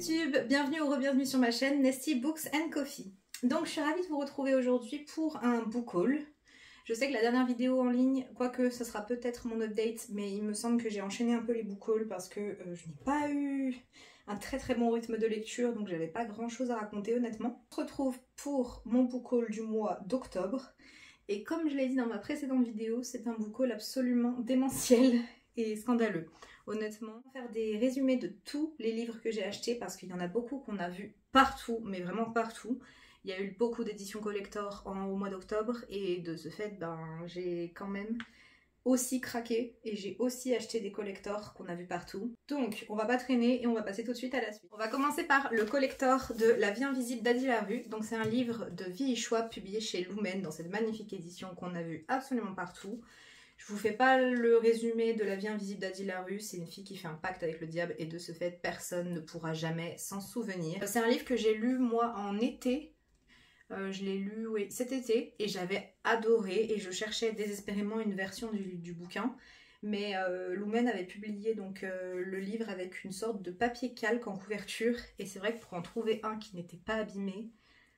YouTube, bienvenue ou re-bienvenue sur ma chaîne Nesty Books and Coffee. Donc je suis ravie de vous retrouver aujourd'hui pour un book haul. Je sais que la dernière vidéo en ligne, quoique ce sera peut-être mon update, mais il me semble que j'ai enchaîné un peu les book hauls parce que je n'ai pas eu un très bon rythme de lecture, donc j'avais pas grand chose à raconter honnêtement. On se retrouve pour mon book haul du mois d'octobre. Et comme je l'ai dit dans ma précédente vidéo, c'est un book haul absolument démentiel et scandaleux. Honnêtement, faire des résumés de tous les livres que j'ai achetés parce qu'il y en a beaucoup qu'on a vus partout, mais vraiment partout. Il y a eu beaucoup d'éditions collector au mois d'octobre et de ce fait, j'ai quand même aussi craqué et j'ai aussi acheté des collectors qu'on a vus partout. Donc, on va pas traîner et on va passer tout de suite à la suite. On va commencer par le collector de La Vie Invisible d'Adi Larue. Donc, c'est un livre de V.E. Schwab publié chez Lumen dans cette magnifique édition qu'on a vue absolument partout. Je vous fais pas le résumé de La Vie Invisible d'Adi Larue, c'est une fille qui fait un pacte avec le diable et de ce fait, personne ne pourra jamais s'en souvenir. C'est un livre que j'ai lu moi en été. Je l'ai lu cet été et j'avais adoré et je cherchais désespérément une version du bouquin. Mais Lumen avait publié donc le livre avec une sorte de papier calque en couverture et c'est vrai que pour en trouver un qui n'était pas abîmé,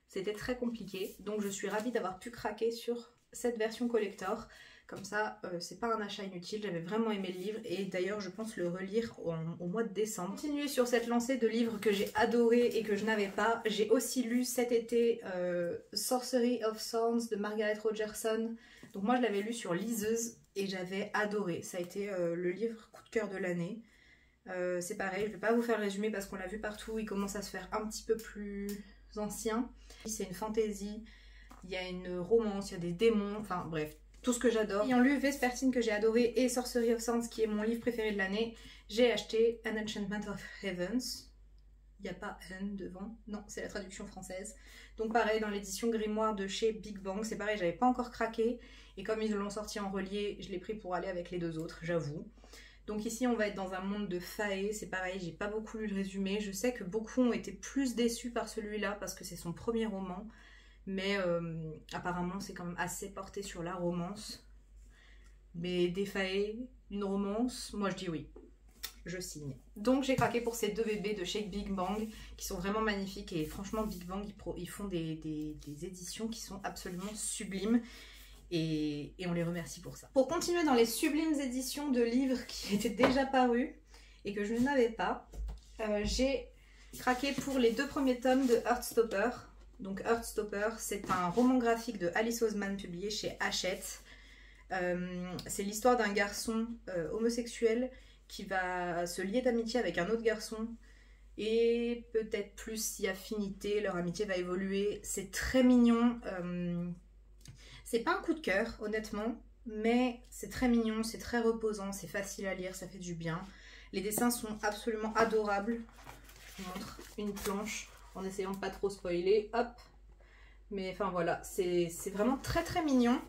c'était très compliqué. Donc je suis ravie d'avoir pu craquer sur cette version collector. Comme ça, c'est pas un achat inutile, j'avais vraiment aimé le livre et d'ailleurs je pense le relire au mois de décembre. Continuer sur cette lancée de livres que j'ai adoré et que je n'avais pas, j'ai aussi lu cet été Sorcery of Songs de Margaret Rogerson. Donc moi je l'avais lu sur liseuse et j'avais adoré, ça a été le livre coup de cœur de l'année. C'est pareil, je vais pas vous faire le résumé parce qu'on l'a vu partout, il commence à se faire un petit peu plus ancien. C'est une fantasy, il y a une romance, il y a des démons, enfin bref. Tout ce que j'adore. Ayant lu Vespertine que j'ai adoré et Sorcery of Sands qui est mon livre préféré de l'année, j'ai acheté An Enchantment of Heavens. Il n'y a pas N devant, non, c'est la traduction française. Donc pareil, dans l'édition Grimoire de chez Big Bang, c'est pareil, j'avais pas encore craqué. Et comme ils l'ont sorti en relié, je l'ai pris pour aller avec les deux autres, j'avoue. Donc ici, on va être dans un monde de fae, c'est pareil, j'ai pas beaucoup lu le résumé. Je sais que beaucoup ont été plus déçus par celui-là parce que c'est son premier roman. Mais apparemment c'est quand même assez porté sur la romance. Mais des fae, une romance, moi je dis oui, je signe. Donc j'ai craqué pour ces deux bébés de chez Big Bang qui sont vraiment magnifiques et franchement Big Bang ils font des éditions qui sont absolument sublimes et on les remercie pour ça. Pour continuer dans les sublimes éditions de livres qui étaient déjà parus et que je n'avais pas, j'ai craqué pour les deux premiers tomes de Heartstopper. Donc Heartstopper, c'est un roman graphique de Alice Oseman publié chez Hachette. C'est l'histoire d'un garçon homosexuel qui va se lier d'amitié avec un autre garçon et peut-être plus si affinité, leur amitié va évoluer. C'est très mignon. C'est pas un coup de cœur honnêtement, mais c'est très mignon, c'est très reposant, c'est facile à lire, ça fait du bien. Les dessins sont absolument adorables. Je vous montre une planche en essayant de pas trop spoiler, hop, mais enfin voilà, c'est vraiment très mignon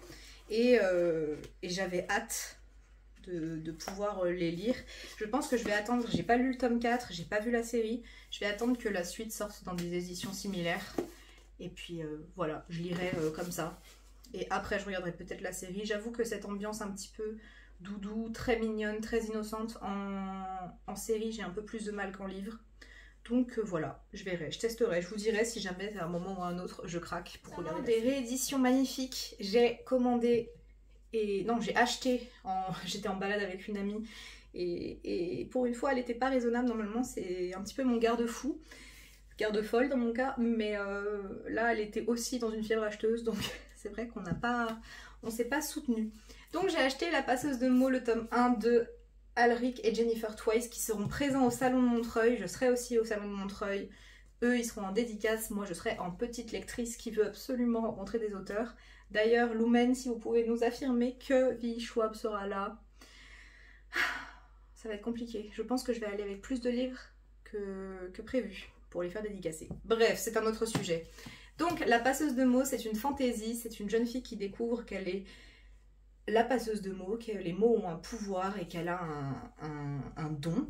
et j'avais hâte de pouvoir les lire. Je pense que je vais attendre, j'ai pas lu le tome 4, j'ai pas vu la série, je vais attendre que la suite sorte dans des éditions similaires et puis voilà, je lirai comme ça et après je regarderai peut-être la série. J'avoue que cette ambiance un petit peu doudou, très mignonne, très innocente en série, j'ai un peu plus de mal qu'en livre. Donc voilà, je verrai, je testerai, je vous dirai si jamais à un moment ou à un autre je craque pour regarder des rééditions magnifiques. J'ai commandé et non j'ai acheté, j'étais en balade avec une amie et pour une fois elle n'était pas raisonnable, normalement c'est un petit peu mon garde-fou, garde-folle dans mon cas, mais là elle était aussi dans une fièvre acheteuse donc c'est vrai qu'on n'a pas, on s'est pas soutenu. Donc j'ai acheté La Passeuse de mots, le tome 1 de Alric et Jennifer Twice qui seront présents au Salon de Montreuil. Je serai aussi au Salon de Montreuil. Eux, ils seront en dédicace. Moi, je serai en petite lectrice qui veut absolument rencontrer des auteurs. D'ailleurs, Lumen, si vous pouvez nous affirmer que V.E. Schwab sera là. Ça va être compliqué. Je pense que je vais aller avec plus de livres que prévu pour les faire dédicacer. Bref, c'est un autre sujet. Donc, La Passeuse de mots, c'est une fantaisie. C'est une jeune fille qui découvre qu'elle est la passeuse de mots, que les mots ont un pouvoir et qu'elle a un don.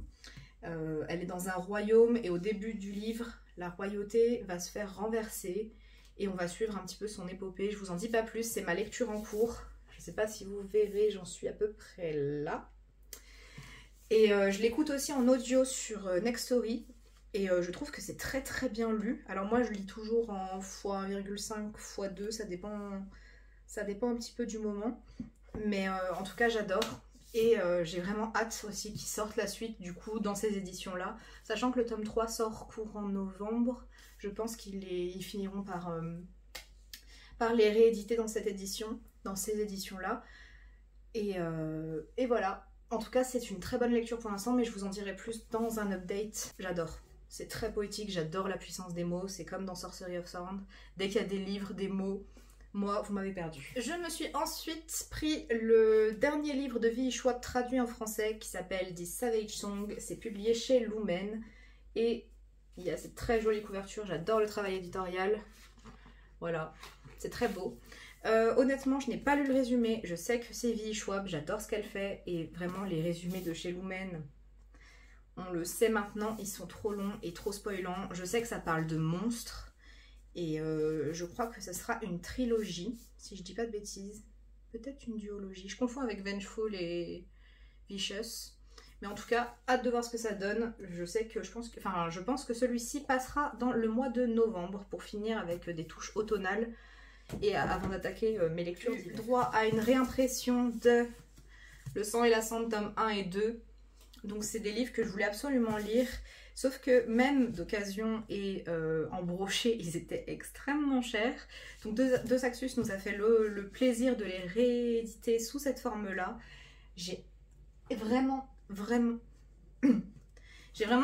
Elle est dans un royaume et au début du livre, la royauté va se faire renverser et on va suivre un petit peu son épopée. Je vous en dis pas plus, c'est ma lecture en cours. Je sais pas si vous verrez, j'en suis à peu près là. Et je l'écoute aussi en audio sur Nextory. Et je trouve que c'est très très bien lu. Alors moi je lis toujours en x1,5, x2, ça dépend un petit peu du moment. Mais en tout cas j'adore. Et j'ai vraiment hâte aussi qu'ils sortent la suite du coup dans ces éditions-là. Sachant que le tome 3 sort courant novembre. Je pense qu'ils finiront par les rééditer dans cette édition, dans ces éditions-là. Et voilà. En tout cas c'est une très bonne lecture pour l'instant, mais je vous en dirai plus dans un update. J'adore. C'est très poétique, j'adore la puissance des mots, c'est comme dans Sorcery of Sound. Dès qu'il y a des livres, des mots, moi, vous m'avez perdu. Je me suis ensuite pris le dernier livre de V.E. Schwab traduit en français qui s'appelle The Savage Song. C'est publié chez Lumen. Et il y a cette très jolie couverture, j'adore le travail éditorial. Voilà, c'est très beau. Honnêtement, je n'ai pas lu le résumé, je sais que c'est V.E. Schwab, j'adore ce qu'elle fait. Et vraiment, les résumés de chez Lumen... On le sait maintenant, ils sont trop longs et trop spoilants. Je sais que ça parle de monstres. Et je crois que ce sera une trilogie, si je dis pas de bêtises. Peut-être une duologie. Je confonds avec Vengeful et Vicious. Mais en tout cas, hâte de voir ce que ça donne. Je pense que celui-ci passera dans le mois de novembre pour finir avec des touches automnales. Et avant d'attaquer mes lectures, j'ai droit à une réimpression de Le sang et la cendre, tome 1 et 2. Donc c'est des livres que je voulais absolument lire, sauf que même d'occasion et en brochet, ils étaient extrêmement chers. Donc Deux Saxus nous a fait le plaisir de les rééditer sous cette forme-là. J'ai vraiment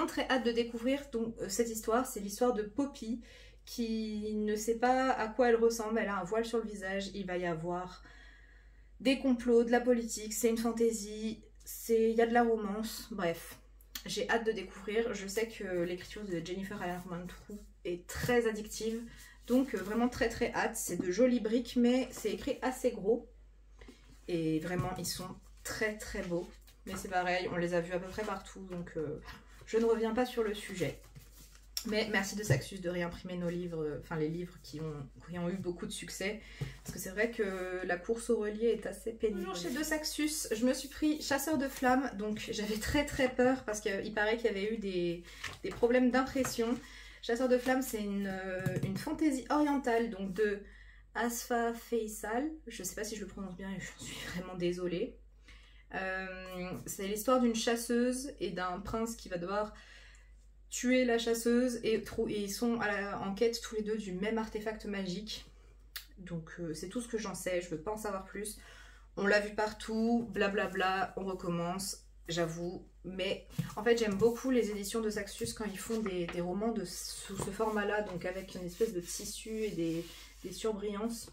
très hâte de découvrir donc, cette histoire. C'est l'histoire de Poppy qui ne sait pas à quoi elle ressemble. Elle a un voile sur le visage, il va y avoir des complots, de la politique, c'est une fantaisie... Il y a de la romance, bref, j'ai hâte de découvrir. Je sais que l'écriture de Jennifer Armentrout est très addictive, donc vraiment très très hâte. C'est de jolies briques, mais c'est écrit assez gros. Et vraiment, ils sont très très beaux. Mais c'est pareil, on les a vus à peu près partout, donc je ne reviens pas sur le sujet. Mais merci de Saxus de réimprimer nos livres, enfin les livres qui ont eu beaucoup de succès. Parce que c'est vrai que la course au relié est assez pénible. Toujours chez De Saxus, je me suis pris Chasseur de flammes. Donc j'avais très très peur parce qu'il paraît qu'il y avait eu des problèmes d'impression. Chasseur de flammes, c'est une fantaisie orientale donc de Asfa Faisal. Je sais pas si je le prononce bien et je suis vraiment désolée. C'est l'histoire d'une chasseuse et d'un prince qui va devoir... tuer la chasseuse et ils sont en quête tous les deux du même artefact magique. Donc c'est tout ce que j'en sais, je veux pas en savoir plus. On l'a vu partout, blablabla, on recommence, j'avoue. Mais en fait j'aime beaucoup les éditions de Saxus quand ils font des romans sous ce format-là, donc avec une espèce de tissu et des surbrillances.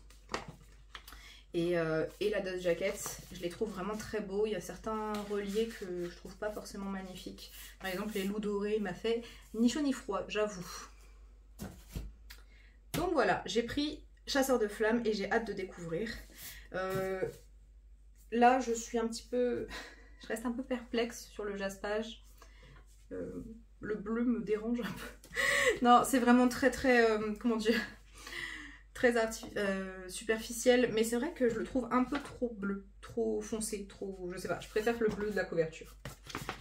Et la Dust Jacket, je les trouve vraiment très beaux. Il y a certains reliés que je trouve pas forcément magnifiques. Par exemple, les loups dorés, il m'a fait ni chaud ni froid, j'avoue. Donc voilà, j'ai pris Chasseur de flammes et j'ai hâte de découvrir. Là, je suis un petit peu... je reste un peu perplexe sur le jaspage. Le bleu me dérange un peu. Non, c'est vraiment très très... comment dire, très superficiel, mais c'est vrai que je le trouve un peu trop bleu, trop foncé, trop... je sais pas, je préfère le bleu de la couverture.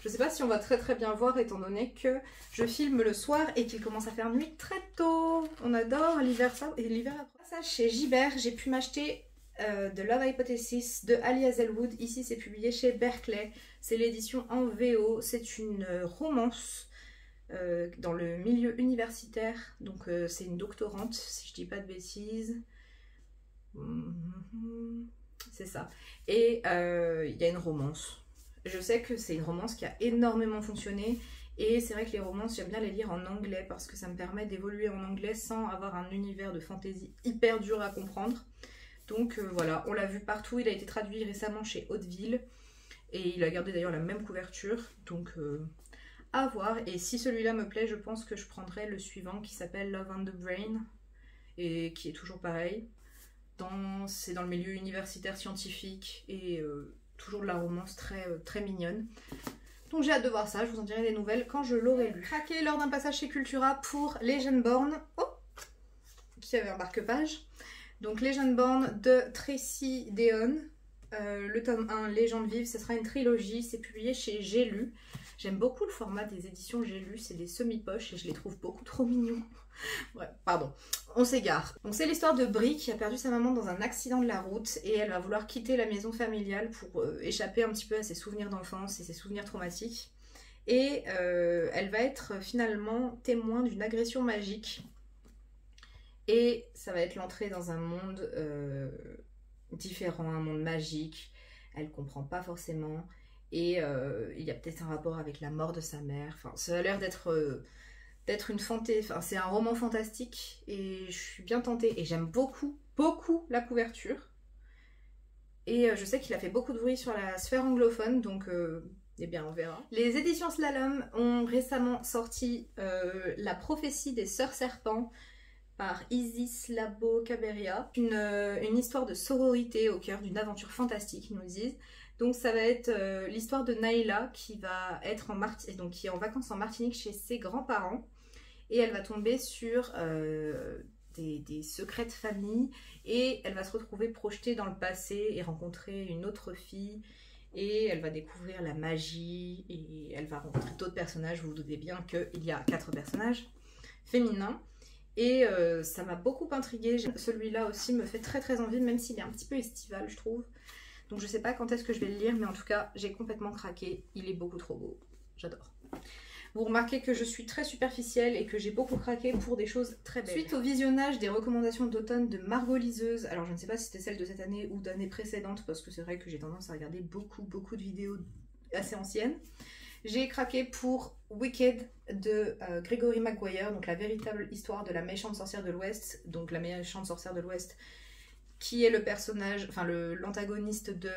Je sais pas si on va très très bien voir étant donné que je filme le soir et qu'il commence à faire nuit très tôt. On adore l'hiver, ça, et l'hiver après. Ça, chez Gibert, j'ai pu m'acheter The Love Hypothesis de Ali Hazelwood. Ici, c'est publié chez Berkeley. C'est l'édition en VO. C'est une romance dans le milieu universitaire. Donc, c'est une doctorante, si je dis pas de bêtises. C'est ça. Et il y a une romance. Je sais que c'est une romance qui a énormément fonctionné. Et c'est vrai que les romances, j'aime bien les lire en anglais parce que ça me permet d'évoluer en anglais sans avoir un univers de fantasy hyper dur à comprendre. Donc voilà, on l'a vu partout. Il a été traduit récemment chez Hauteville. Et il a gardé d'ailleurs la même couverture. Donc à voir. Et si celui-là me plaît, je pense que je prendrai le suivant qui s'appelle Love and the Brain. Et qui est toujours pareil. C'est dans le milieu universitaire scientifique. Et toujours de la romance très, très mignonne. Donc j'ai hâte de voir ça, je vous en dirai des nouvelles quand je l'aurai lu. Craqué lors d'un passage chez Cultura pour Legendborn, qui avait un marque-page. Donc Legendborn de Tracy Deonn, le tome 1, Légende vive, ce sera une trilogie, c'est publié chez J'ai lu. J'aime beaucoup le format des éditions J'ai lu, c'est des semi-poches et je les trouve beaucoup trop mignons. Ouais, pardon, on s'égare. Donc c'est l'histoire de Brie qui a perdu sa maman dans un accident de la route et elle va vouloir quitter la maison familiale pour échapper un petit peu à ses souvenirs d'enfance et ses souvenirs traumatiques. Et elle va être finalement témoin d'une agression magique. Et ça va être l'entrée dans un monde différent, un monde magique. Elle comprend pas forcément. Et il y a peut-être un rapport avec la mort de sa mère. Enfin, ça a l'air d'être une fantaisie. Enfin, c'est un roman fantastique et je suis bien tentée. Et j'aime beaucoup, beaucoup la couverture. Et je sais qu'il a fait beaucoup de bruit sur la sphère anglophone, donc eh bien on verra. Les éditions Slalom ont récemment sorti La prophétie des sœurs serpents par Isis Labo Caberia. Une histoire de sororité au cœur d'une aventure fantastique, ils nous disent. Donc ça va être l'histoire de Naïla qui va être qui est en vacances en Martinique chez ses grands-parents. Et elle va tomber sur des secrets de famille et elle va se retrouver projetée dans le passé et rencontrer une autre fille et elle va découvrir la magie et elle va rencontrer d'autres personnages. Vous vous doutez bien qu'il y a 4 personnages féminins et ça m'a beaucoup intriguée. Celui-là aussi me fait très très envie, même s'il est un petit peu estival je trouve. Donc je sais pas quand est-ce que je vais le lire, mais en tout cas j'ai complètement craqué, il est beaucoup trop beau, j'adore. Vous remarquez que je suis très superficielle et que j'ai beaucoup craqué pour des choses très belles. Suite au visionnage des recommandations d'automne de Margot Liseuse, alors je ne sais pas si c'était celle de cette année ou d'année précédente, parce que c'est vrai que j'ai tendance à regarder beaucoup de vidéos assez anciennes, j'ai craqué pour Wicked de Gregory Maguire, donc la véritable histoire de la méchante sorcière de l'Ouest, donc la méchante sorcière de l'Ouest, qui est le personnage, enfin l'antagoniste de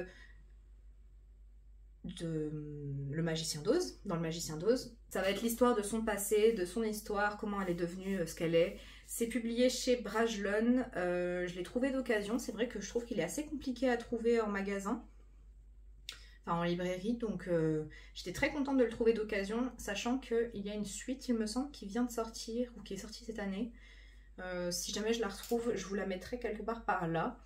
Le Magicien d'Oz, dans Le Magicien d'Oz. Ça va être l'histoire de son passé, de son histoire, comment elle est devenue ce qu'elle est. C'est publié chez Brajlon, je l'ai trouvé d'occasion, c'est vrai que je trouve qu'il est assez compliqué à trouver en magasin, enfin en librairie, donc j'étais très contente de le trouver d'occasion, sachant qu'il y a une suite, il me semble, qui vient de sortir, ou qui est sortie cette année. Si jamais je la retrouve, je vous la mettrai quelque part par là.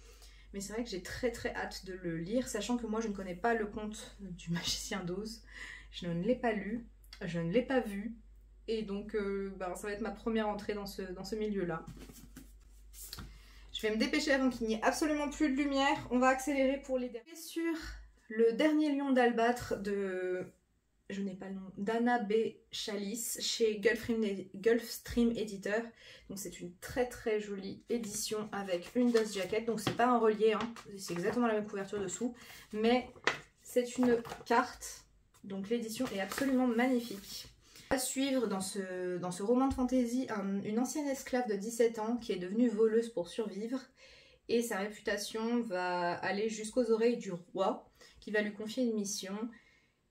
Mais c'est vrai que j'ai très hâte de le lire, sachant que moi je ne connais pas le conte du Magicien d'Oz. Je ne l'ai pas lu, je ne l'ai pas vu, et donc ça va être ma première entrée dans ce milieu-là. Je vais me dépêcher avant qu'il n'y ait absolument plus de lumière. On va accélérer pour les derniers. Sur Le Dernier Lion d'Albâtre de... je n'ai pas le nom, d'Anna B. Chalice chez Gulfstream Editor. Donc c'est une très jolie édition avec une dust jacket. Donc c'est pas un relié, hein. C'est exactement la même couverture dessous, mais c'est une carte. Donc l'édition est absolument magnifique. À suivre dans ce roman de fantasy une ancienne esclave de 17 ans qui est devenue voleuse pour survivre. Et sa réputation va aller jusqu'aux oreilles du roi qui va lui confier une mission.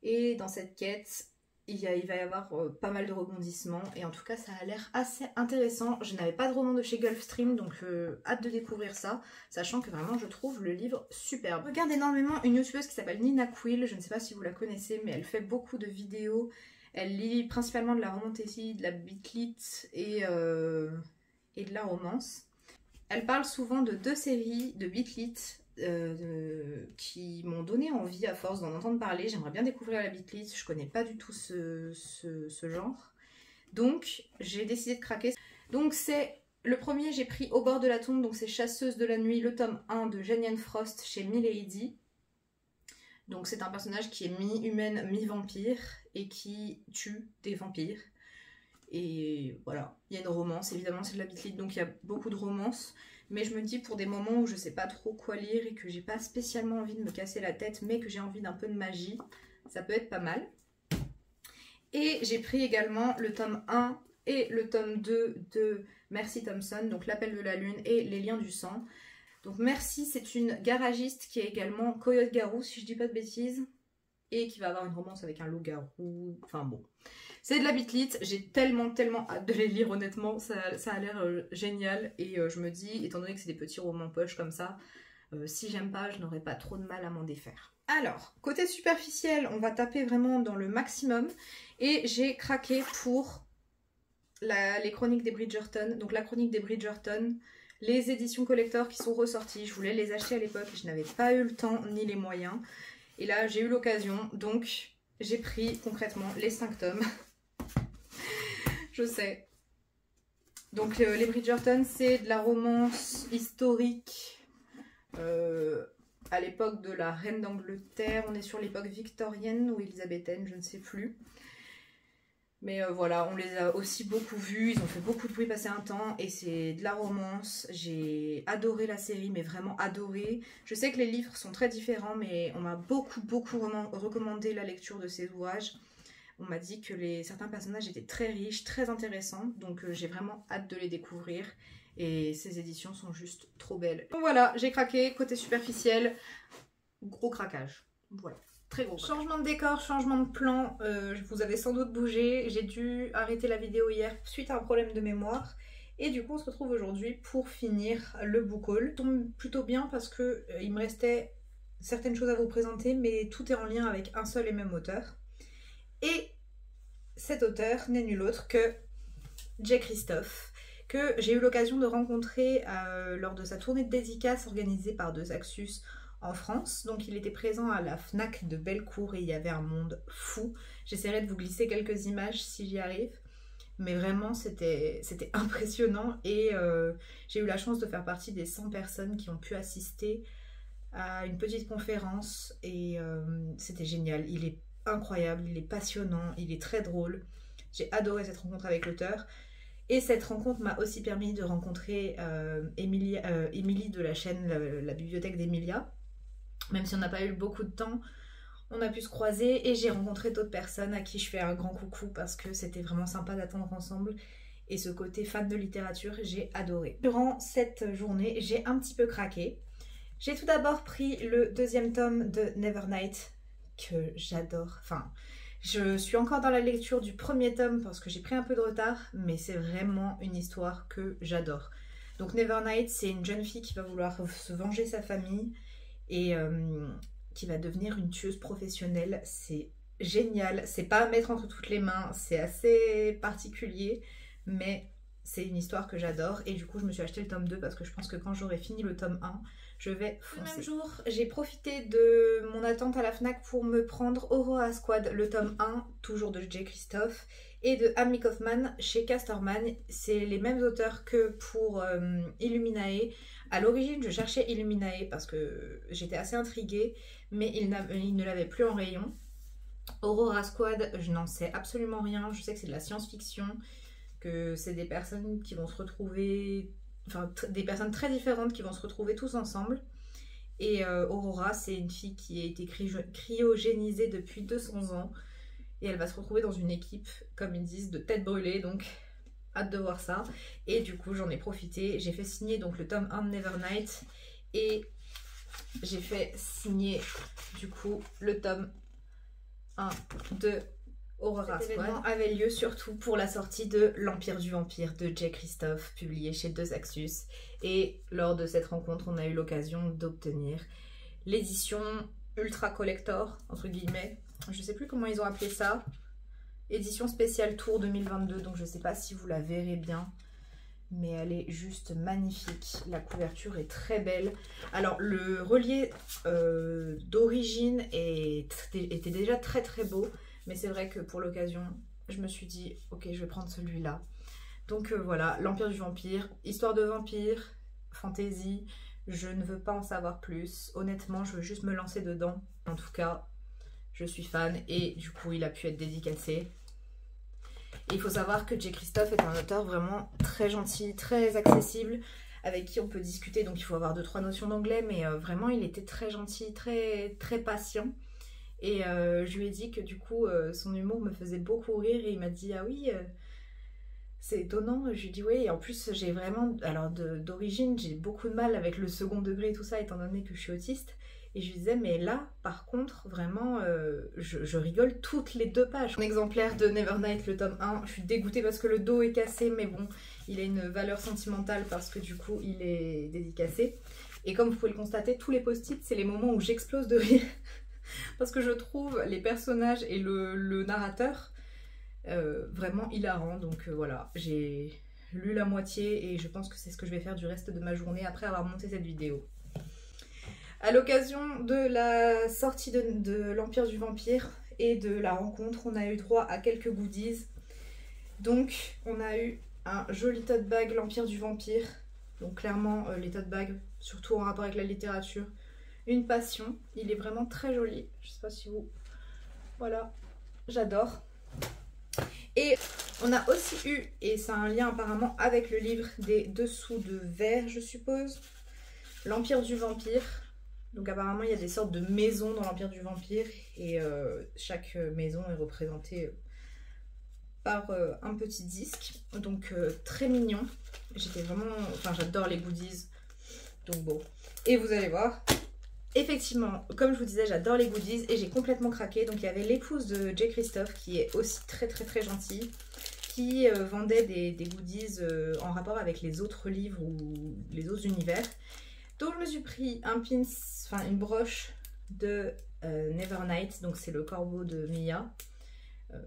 Et dans cette quête, il va y avoir pas mal de rebondissements. Et en tout cas, ça a l'air assez intéressant. Je n'avais pas de roman de chez Gulfstream, donc hâte de découvrir ça. Sachant que vraiment, je trouve le livre superbe. Je regarde énormément une youtubeuse qui s'appelle Nina Quill. Je ne sais pas si vous la connaissez, mais elle fait beaucoup de vidéos. Elle lit principalement de la romantasy, de la bitlit et de la romance. Elle parle souvent de 2 séries de bitlit qui m'ont donné envie à force d'en entendre parler. J'aimerais bien découvrir la bitlit, je connais pas du tout ce genre. Donc j'ai décidé de craquer. Donc c'est le premier, j'ai pris Au bord de la tombe, donc c'est Chasseuse de la nuit, le tome 1 de Jenienne Frost chez Milady. Donc c'est un personnage qui est mi-humaine, mi-vampire et qui tue des vampires. Et voilà, il y a une romance, évidemment c'est de la bitlit, donc il y a beaucoup de romance. Mais je me dis pour des moments où je sais pas trop quoi lire et que j'ai pas spécialement envie de me casser la tête, mais que j'ai envie d'un peu de magie, ça peut être pas mal. Et j'ai pris également le tome 1 et le tome 2 de Mercy Thompson, donc L'Appel de la Lune et Les Liens du Sang. Donc Mercy, c'est une garagiste qui est également Coyote Garou, si je dis pas de bêtises, et qui va avoir une romance avec un loup-garou, enfin bon. C'est de la bitlit, j'ai tellement hâte de les lire honnêtement, ça a l'air génial et je me dis, étant donné que c'est des petits romans poche comme ça, si j'aime pas, je n'aurai pas trop de mal à m'en défaire. Alors, côté superficiel, on va taper vraiment dans le maximum et j'ai craqué pour les chroniques des Bridgerton, donc la chronique des Bridgerton, les éditions collector qui sont ressorties, je voulais les acheter à l'époque et je n'avais pas eu le temps ni les moyens. Et là j'ai eu l'occasion, donc j'ai pris concrètement les 5 tomes. Je sais. Donc les Bridgerton, c'est de la romance historique à l'époque de la reine d'Angleterre. On est sur l'époque victorienne ou élisabéthaine, je ne sais plus. Mais voilà, on les a aussi beaucoup vus, ils ont fait beaucoup de bruit passer un temps et c'est de la romance. J'ai adoré la série, mais vraiment adoré. Je sais que les livres sont très différents, mais on m'a beaucoup recommandé la lecture de ces ouvrages. On m'a dit que certains personnages étaient très riches, très intéressants, donc j'ai vraiment hâte de les découvrir. Et ces éditions sont juste trop belles. Donc voilà, j'ai craqué, côté superficiel, gros craquage. Voilà. Très gros. Changement de décor, changement de plan, vous avez sans doute bougé. J'ai dû arrêter la vidéo hier suite à un problème de mémoire. Et du coup on se retrouve aujourd'hui pour finir le book haul. Ça tombe plutôt bien parce que il me restait certaines choses à vous présenter, mais tout est en lien avec un seul et même auteur. Et cet auteur n'est nul autre que J. Christophe, que j'ai eu l'occasion de rencontrer lors de sa tournée de dédicace organisée par Deux Axus en France. Donc il était présent à la Fnac de Bellecour et il y avait un monde fou. J'essaierai de vous glisser quelques images si j'y arrive. Mais vraiment c'était impressionnant et j'ai eu la chance de faire partie des 100 personnes qui ont pu assister à une petite conférence et c'était génial. Il est incroyable, il est passionnant, il est très drôle. J'ai adoré cette rencontre avec l'auteur. Et cette rencontre m'a aussi permis de rencontrer Émilie de la chaîne la bibliothèque d'Emilia. Même si on n'a pas eu beaucoup de temps, on a pu se croiser et j'ai rencontré d'autres personnes à qui je fais un grand coucou parce que c'était vraiment sympa d'attendre ensemble. Et ce côté fan de littérature, j'ai adoré. Durant cette journée, j'ai un petit peu craqué. J'ai tout d'abord pris le 2e tome de Nevernight que j'adore. Enfin, je suis encore dans la lecture du 1er tome parce que j'ai pris un peu de retard, mais c'est vraiment une histoire que j'adore. Donc Nevernight, c'est une jeune fille qui va vouloir se venger sa famille et qui va devenir une tueuse professionnelle. C'est génial, c'est pas à mettre entre toutes les mains, c'est assez particulier, mais c'est une histoire que j'adore et du coup je me suis acheté le tome 2 parce que je pense que quand j'aurai fini le tome 1, je vais foncer. Le même jour, j'ai profité de mon attente à la Fnac pour me prendre Aurora Squad, le tome 1, toujours de J. Christophe, et de Amy Kaufman chez Casterman. C'est les mêmes auteurs que pour Illuminae. À l'origine, je cherchais Illuminae parce que j'étais assez intriguée, mais il ne l'avait plus en rayon. Aurora Squad, je n'en sais absolument rien. Je sais que c'est de la science-fiction, que c'est des personnes qui vont se retrouver... Enfin, des personnes très différentes qui vont se retrouver tous ensemble. Et Aurora, c'est une fille qui a été cryogénisée depuis 200 ans. Et elle va se retrouver dans une équipe, comme ils disent, de tête brûlée. Donc, hâte de voir ça. Et du coup, j'en ai profité. J'ai fait signer donc le tome 1 de Nevernight. Et j'ai fait signer, du coup, le tome 1 de Aurora Squad. Cet événement avait lieu surtout pour la sortie de L'Empire du Vampire de J. Christophe, publié chez Deux Axus. Et lors de cette rencontre, on a eu l'occasion d'obtenir l'édition ultra collector, entre guillemets. Je sais plus comment ils ont appelé ça. Édition spéciale Tour 2022, donc je sais pas si vous la verrez bien. Mais elle est juste magnifique. La couverture est très belle. Alors, le relief d'origine était déjà très très beau. Mais c'est vrai que pour l'occasion, je me suis dit, ok, je vais prendre celui-là. Donc voilà, L'Empire du Vampire, histoire de vampire, fantasy. Je ne veux pas en savoir plus. Honnêtement, je veux juste me lancer dedans. En tout cas, je suis fan et du coup, il a pu être dédicacé. Et il faut savoir que J. Christophe est un auteur vraiment très gentil, très accessible, avec qui on peut discuter. Donc il faut avoir 2-3 notions d'anglais, mais vraiment, il était très gentil, très patient. Et je lui ai dit que du coup son humour me faisait beaucoup rire et il m'a dit ah oui c'est étonnant. Je lui ai dit oui, et en plus j'ai vraiment, alors d'origine j'ai beaucoup de mal avec le second degré et tout ça étant donné que je suis autiste. Et je lui disais mais là par contre vraiment je rigole toutes les 2 pages. Un exemplaire de Nevernight le tome 1, je suis dégoûtée parce que le dos est cassé mais bon il a une valeur sentimentale parce que du coup il est dédicacé. Et comme vous pouvez le constater, tous les post-it c'est les moments où j'explose de rire. Parce que je trouve les personnages et le narrateur vraiment hilarants. Donc voilà, j'ai lu la moitié et je pense que c'est ce que je vais faire du reste de ma journée après avoir monté cette vidéo. À l'occasion de la sortie de L'Empire du Vampire, et de la rencontre, on a eu droit à quelques goodies. Donc on a eu un joli tote bag l'Empire du Vampire. Donc clairement les tote bags, surtout en rapport avec la littérature, une passion. Il est vraiment très joli. Je sais pas si vous... Voilà, j'adore. Et on a aussi eu, et c'est un lien apparemment avec le livre, des dessous de verre je suppose, l'Empire du Vampire. Donc apparemment il y a des sortes de maisons dans l'Empire du Vampire et chaque maison est représentée par un petit disque. Donc très mignon. J'étais vraiment... Enfin j'adore les goodies. Donc bon. Et vous allez voir, effectivement, comme je vous disais, j'adore les goodies et j'ai complètement craqué. Donc il y avait l'épouse de J. Christophe qui est aussi très gentille, qui vendait des goodies en rapport avec les autres livres ou les autres univers. Donc je me suis pris un pins, enfin une broche de Nevernight, donc c'est le corbeau de Mia.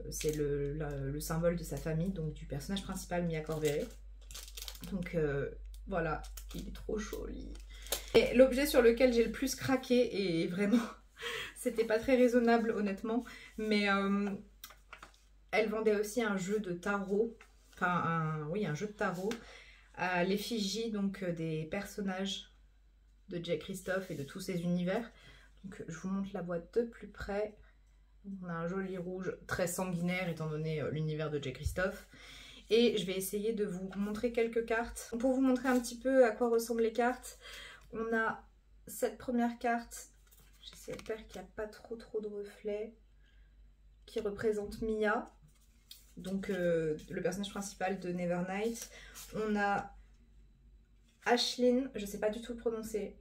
C'est le symbole de sa famille, donc du personnage principal, Mia Corveret. Donc voilà, il est trop joli. Et l'objet sur lequel j'ai le plus craqué, et vraiment, c'était pas très raisonnable honnêtement, mais elle vendait aussi un jeu de tarot, enfin oui, un jeu de tarot, à l'effigie donc des personnages de J. Christophe et de tous ses univers. Donc je vous montre la boîte de plus près. On a un joli rouge très sanguinaire étant donné l'univers de J. Christophe. Et je vais essayer de vous montrer quelques cartes. Pour vous montrer un petit peu à quoi ressemblent les cartes, on a cette première carte, j'espère qu'il n'y a pas trop de reflets, qui représente Mia, donc le personnage principal de Nevernight. On a Ashlyn, je ne sais pas du tout le prononcer,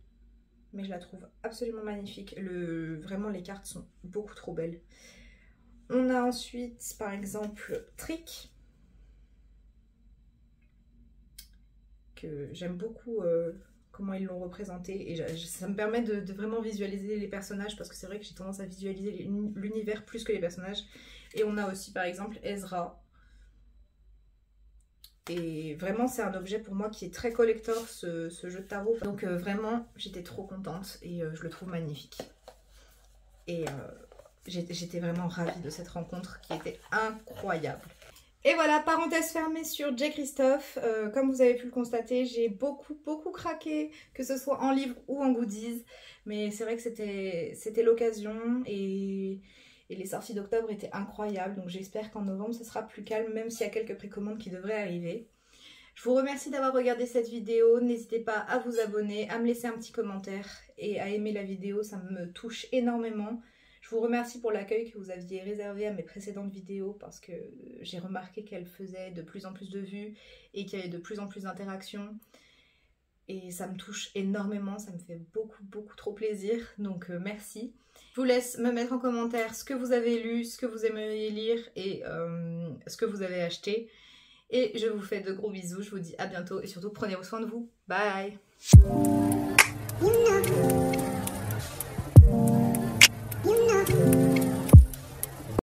mais je la trouve absolument magnifique. Vraiment les cartes sont beaucoup trop belles. On a ensuite par exemple Trick, que j'aime beaucoup comment ils l'ont représenté, et ça me permet de vraiment visualiser les personnages, parce que c'est vrai que j'ai tendance à visualiser l'univers plus que les personnages. Et on a aussi par exemple Ezra. Et vraiment c'est un objet pour moi qui est très collector, ce jeu de tarot. Donc vraiment j'étais trop contente et je le trouve magnifique. Et j'étais vraiment ravie de cette rencontre qui était incroyable. Et voilà, parenthèse fermée sur J. Christophe. Comme vous avez pu le constater, j'ai beaucoup craqué, que ce soit en livre ou en goodies. Mais c'est vrai que c'était l'occasion et les sorties d'octobre étaient incroyables. Donc j'espère qu'en novembre, ce sera plus calme, même s'il y a quelques précommandes qui devraient arriver. Je vous remercie d'avoir regardé cette vidéo. N'hésitez pas à vous abonner, à me laisser un petit commentaire et à aimer la vidéo. Ça me touche énormément. Je vous remercie pour l'accueil que vous aviez réservé à mes précédentes vidéos, parce que j'ai remarqué qu'elles faisaient de plus en plus de vues et qu'il y avait de plus en plus d'interactions. Et ça me touche énormément, ça me fait beaucoup trop plaisir, donc merci. Je vous laisse me mettre en commentaire ce que vous avez lu, ce que vous aimeriez lire et ce que vous avez acheté. Et je vous fais de gros bisous, je vous dis à bientôt et surtout prenez soin de vous. Bye!